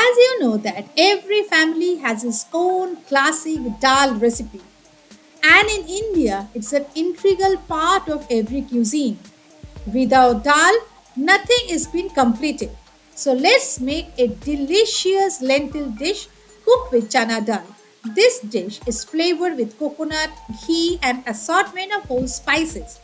As you know that every family has its own classic dal recipe. And in India, it's an integral part of every cuisine. Without dal, nothing is been completed. So let's make a delicious lentil dish cooked with chana dal. This dish is flavored with coconut, ghee, and assortment of whole spices.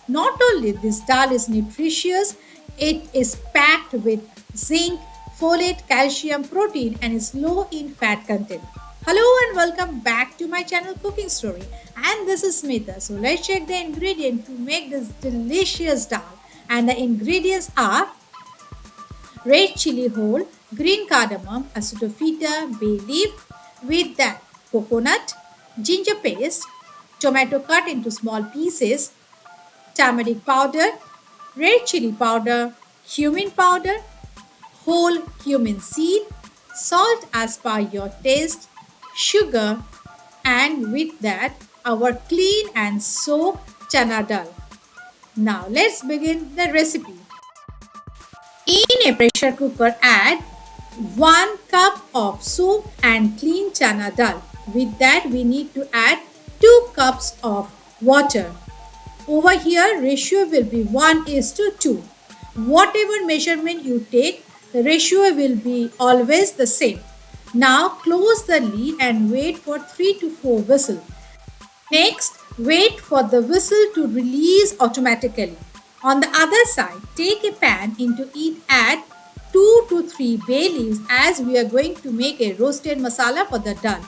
Not only this dal is nutritious, it is packed with zinc, folate, calcium, protein, and is low in fat content. Hello and welcome back to my channel Cooking Story. And this is Smita. So let's check the ingredient to make this delicious dal. And the ingredients are red chili whole, green cardamom, asafoetida, bay leaf, with that coconut, ginger paste, tomato cut into small pieces, turmeric powder, red chili powder, cumin powder, whole cumin seed, salt as per your taste, sugar, and with that, our clean and soaked chana dal. Now, let's begin the recipe. In a pressure cooker, add 1 cup of soup and clean chana dal. With that, we need to add 2 cups of water. Over here, ratio will be 1 is to 2. Whatever measurement you take, the ratio will be always the same. Now close the lid and wait for 3 to 4 whistles. Next, wait for the whistle to release automatically. On the other side, take a pan, into it add 2 to 3 bay leaves as we are going to make a roasted masala for the dal.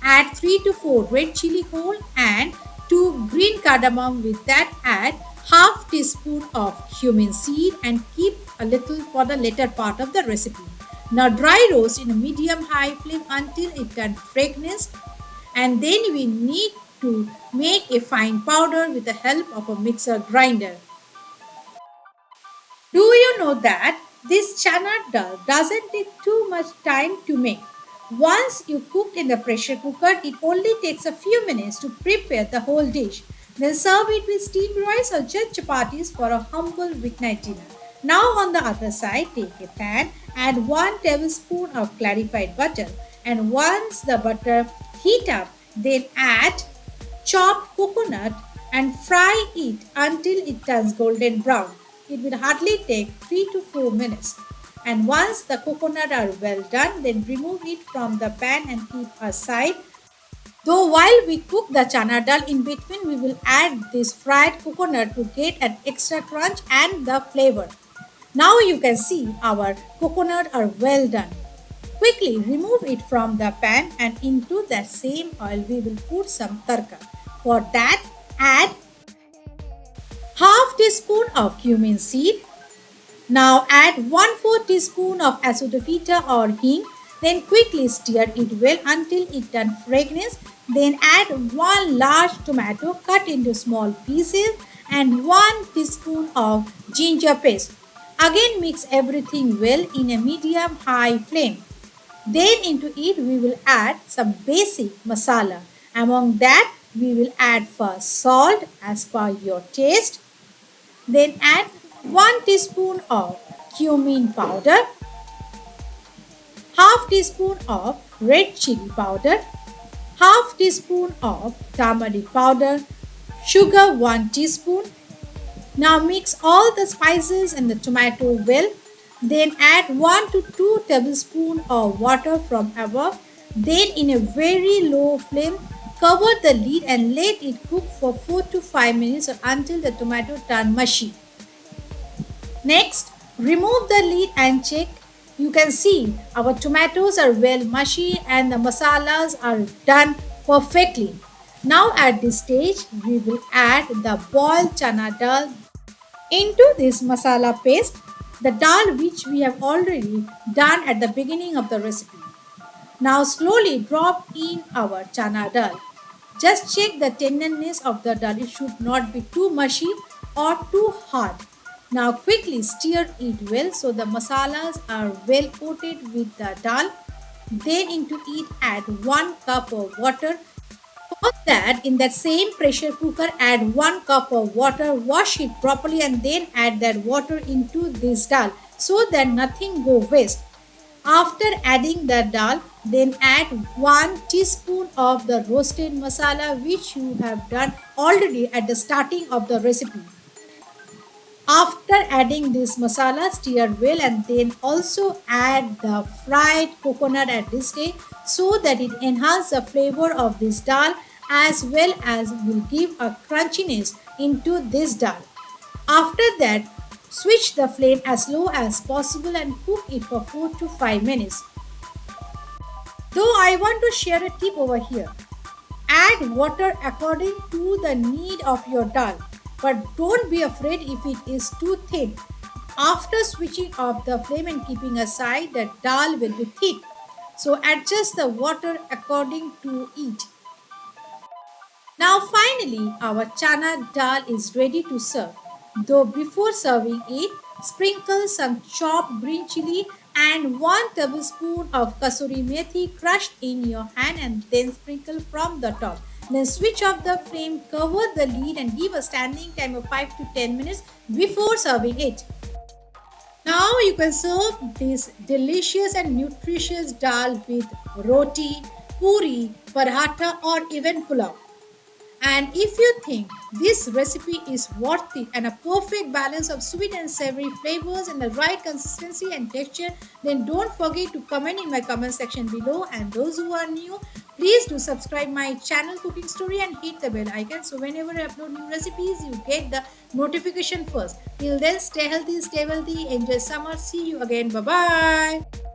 Add 3 to 4 red chili whole and 2 green cardamom. With that, add half teaspoon of cumin seed and keep a little for the later part of the recipe. Now dry roast in a medium high flame until it turns fragrance, and then we need to make a fine powder with the help of a mixer grinder. Do you know that this chana dal doesn't take too much time to make? Once you cook in the pressure cooker, it only takes a few minutes to prepare the whole dish. Then serve it with steamed rice or just chapatis for a humble weeknight dinner. Now on the other side, take a pan, add 1 tablespoon of clarified butter, and once the butter heat up, then add chopped coconut and fry it until it turns golden brown. It will hardly take 3 to 4 minutes. And once the coconut are well done, then remove it from the pan and keep aside. Though while we cook the chana dal, in between we will add this fried coconut to get an extra crunch and the flavor. Now you can see our coconut are well done. Quickly remove it from the pan, and into that same oil we will put some tarka. For that, add half teaspoon of cumin seed. Now add 1/4 teaspoon of asafoetida or hing. Then quickly stir it well until it turns fragrance. Then add 1 large tomato cut into small pieces and 1 teaspoon of ginger paste. Again mix everything well in a medium high flame. Then into it we will add some basic masala. Among that we will add first salt as per your taste. Then add 1 teaspoon of cumin powder, half teaspoon of red chili powder, half teaspoon of turmeric powder, sugar 1 teaspoon. Now mix all the spices and the tomato well. Then add 1 to 2 tablespoons of water from above. Then in a very low flame, cover the lid and let it cook for 4 to 5 minutes or until the tomato turn mushy. Next, remove the lid and check. You can see our tomatoes are well mushy and the masalas are done perfectly. Now at this stage, we will add the boiled chana dal into this masala paste, the dal which we have already done at the beginning of the recipe. Now slowly drop in our chana dal. Just check the tenderness of the dal. It should not be too mushy or too hard. Now quickly stir it well so the masalas are well coated with the dal. Then into it add 1 cup of water. For that, in that same pressure cooker, add 1 cup of water, wash it properly, and then add that water into this dal so that nothing go waste. After adding the dal, then add 1 teaspoon of the roasted masala which you have done already at the starting of the recipe. After adding this masala, stir well and then also add the fried coconut at this stage so that it enhances the flavor of this dal as well as will give a crunchiness into this dal. After that, switch the flame as low as possible and cook it for 4 to 5 minutes. Though I want to share a tip over here. Add water according to the need of your dal, but don't be afraid if it is too thin. After switching off the flame and keeping aside, the dal will be thick. So adjust the water according to it. Now finally, our chana dal is ready to serve. Though before serving it, sprinkle some chopped green chili and 1 tablespoon of kasuri methi crushed in your hand and then sprinkle from the top. Then switch off the flame, cover the lid and give a standing time of 5 to 10 minutes before serving it. Now you can serve this delicious and nutritious dal with roti, puri, paratha or even pulao. And if you think this recipe is worth it and a perfect balance of sweet and savory flavors and the right consistency and texture, then don't forget to comment in my comment section below. And those who are new, please do subscribe my channel Cooking Story and hit the bell icon so whenever I upload new recipes, you get the notification first. Till then, stay healthy, stay wealthy, enjoy summer. See you again. Bye bye.